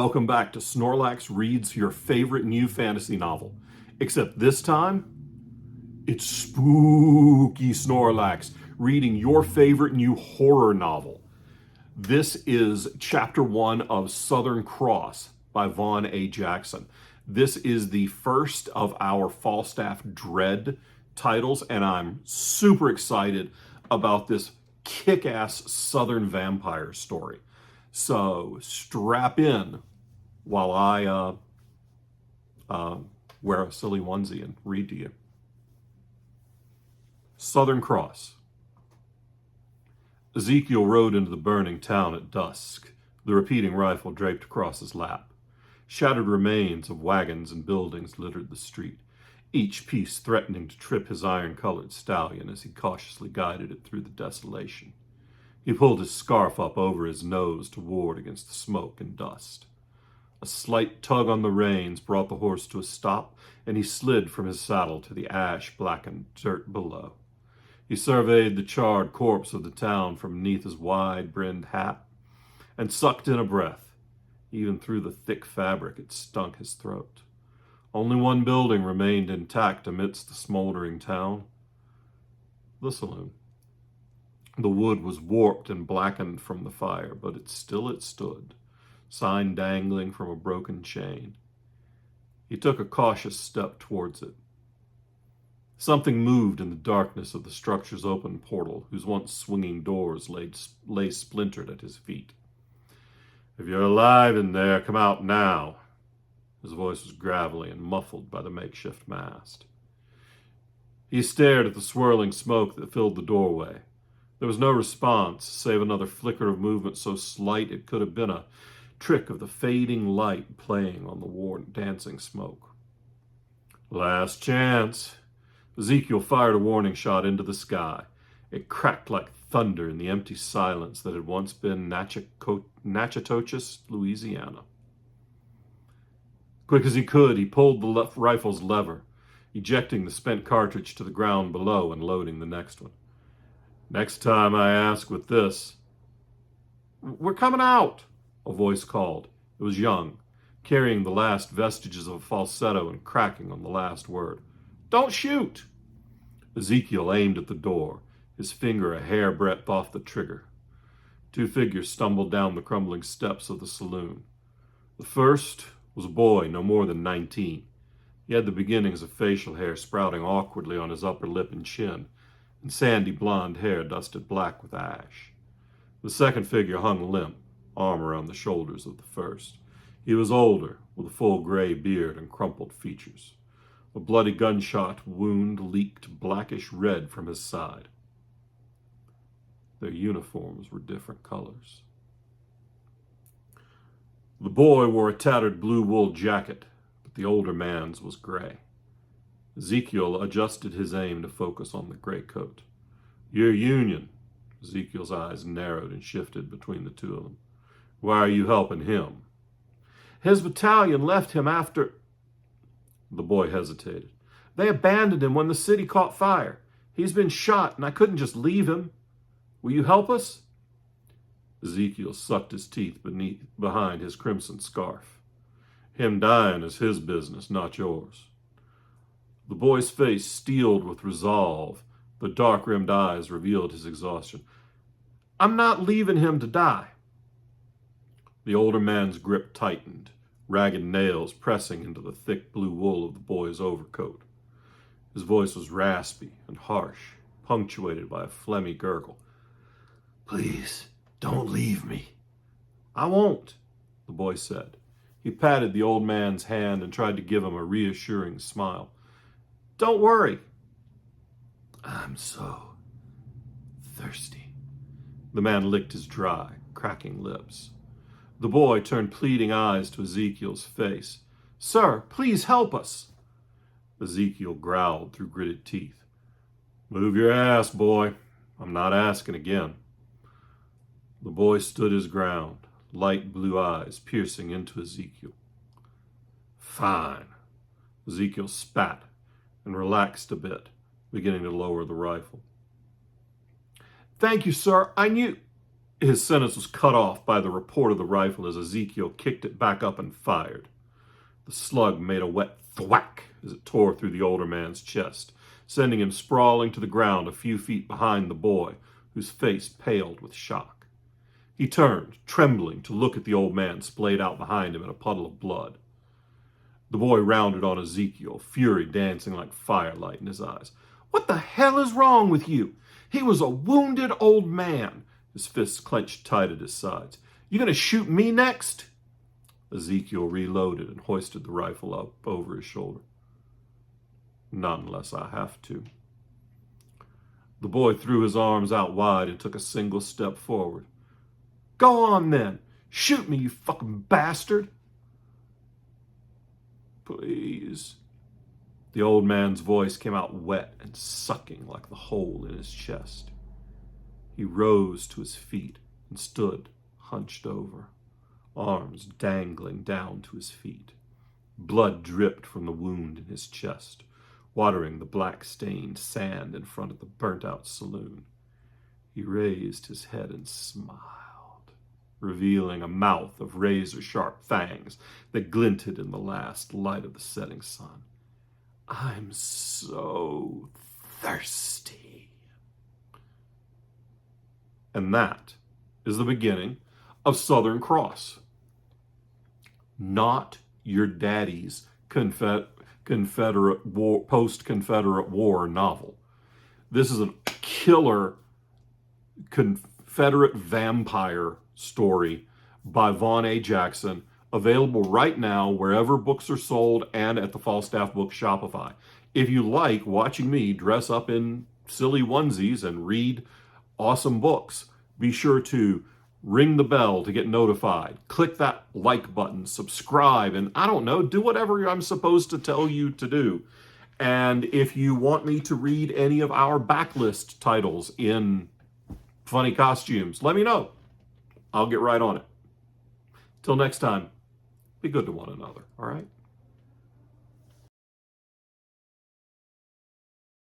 Welcome back to Snorlax Reads Your Favorite New Fantasy Novel. Except this time, it's spooky Snorlax reading your favorite new horror novel. This is Chapter 1 of Southern Cross by Vaughn A. Jackson. This is the first of our Falstaff Dread titles, and I'm super excited about this kick-ass Southern vampire story. So strap in while I wear a silly onesie and read to you. Southern Cross. Ezekiel rode into the burning town at dusk, the repeating rifle draped across his lap. Shattered remains of wagons and buildings littered the street, each piece threatening to trip his iron-colored stallion as he cautiously guided it through the desolation. He pulled his scarf up over his nose to ward against the smoke and dust. A slight tug on the reins brought the horse to a stop, and he slid from his saddle to the ash-blackened dirt below. He surveyed the charred corpse of the town from beneath his wide-brimmed hat and sucked in a breath. Even through the thick fabric, it stunk his throat. Only one building remained intact amidst the smoldering town: the saloon. The wood was warped and blackened from the fire, but it stood, sign dangling from a broken chain. He took a cautious step towards it. Something moved in the darkness of the structure's open portal, whose once swinging doors lay splintered at his feet. "If you're alive in there, come out now." His voice was gravelly and muffled by the makeshift mast. He stared at the swirling smoke that filled the doorway. There was no response, save another flicker of movement so slight it could have been a trick of the fading light playing on the worn, dancing smoke. Last chance. Ezekiel fired a warning shot into the sky. It cracked like thunder in the empty silence that had once been Natchitoches, Louisiana. Quick as he could, he pulled the rifle's lever, ejecting the spent cartridge to the ground below and loading the next one. "Next time I ask with this." "We're coming out," a voice called. It was young, carrying the last vestiges of a falsetto and cracking on the last word. "Don't shoot!" Ezekiel aimed at the door, his finger a hair breadth off the trigger. Two figures stumbled down the crumbling steps of the saloon. The first was a boy no more than 19. He had the beginnings of facial hair sprouting awkwardly on his upper lip and chin, and sandy blonde hair dusted black with ash. The second figure hung limp, arm around the shoulders of the first. He was older, with a full gray beard and crumpled features. A bloody gunshot wound leaked blackish red from his side. Their uniforms were different colors. The boy wore a tattered blue wool jacket, but the older man's was gray. Ezekiel adjusted his aim to focus on the gray coat. "You're Union." Ezekiel's eyes narrowed and shifted between the two of them. "Why are you helping him?" "His battalion left him after..." The boy hesitated. "They abandoned him when the city caught fire. He's been shot, and I couldn't just leave him. Will you help us?" Ezekiel sucked his teeth behind his crimson scarf. "Him dying is his business, not yours." The boy's face steeled with resolve. The dark-rimmed eyes revealed his exhaustion. "I'm not leaving him to die." The older man's grip tightened, ragged nails pressing into the thick blue wool of the boy's overcoat. His voice was raspy and harsh, punctuated by a phlegmy gurgle. "Please, don't leave me." "I won't," the boy said. He patted the old man's hand and tried to give him a reassuring smile. "Don't worry." "I'm so thirsty." The man licked his dry, cracking lips. The boy turned pleading eyes to Ezekiel's face. "Sir, please help us." Ezekiel growled through gritted teeth. "Move your ass, boy. I'm not asking again." The boy stood his ground, light blue eyes piercing into Ezekiel. "Fine." Ezekiel spat and relaxed a bit, beginning to lower the rifle. "Thank you, sir. I knew..." His sentence was cut off by the report of the rifle as Ezekiel kicked it back up and fired. The slug made a wet thwack as it tore through the older man's chest, sending him sprawling to the ground a few feet behind the boy, whose face paled with shock. He turned, trembling, to look at the old man splayed out behind him in a puddle of blood. The boy rounded on Ezekiel, fury dancing like firelight in his eyes. "What the hell is wrong with you? He was a wounded old man." His fists clenched tight at his sides. "You gonna shoot me next?" Ezekiel reloaded and hoisted the rifle up over his shoulder. "Not unless I have to." The boy threw his arms out wide and took a single step forward. "Go on then. Shoot me, you fucking bastard." "Please." The old man's voice came out wet and sucking like the hole in his chest. He rose to his feet and stood hunched over, arms dangling down to his feet. Blood dripped from the wound in his chest, watering the black-stained sand in front of the burnt-out saloon. He raised his head and smiled, revealing a mouth of razor-sharp fangs that glinted in the last light of the setting sun. "I'm so thirsty." And that is the beginning of Southern Cross. Not your daddy's Confederate war, post-Confederate War novel. This is a killer Confederate vampire story by Vaughn A. Jackson, available right now wherever books are sold and at the Falstaff Book Shopify. If you like watching me dress up in silly onesies and read awesome books, be sure to ring the bell to get notified. Click that like button, subscribe, and I don't know, do whatever I'm supposed to tell you to do. And if you want me to read any of our backlist titles in funny costumes, let me know. I'll get right on it. Till next time, be good to one another, all right?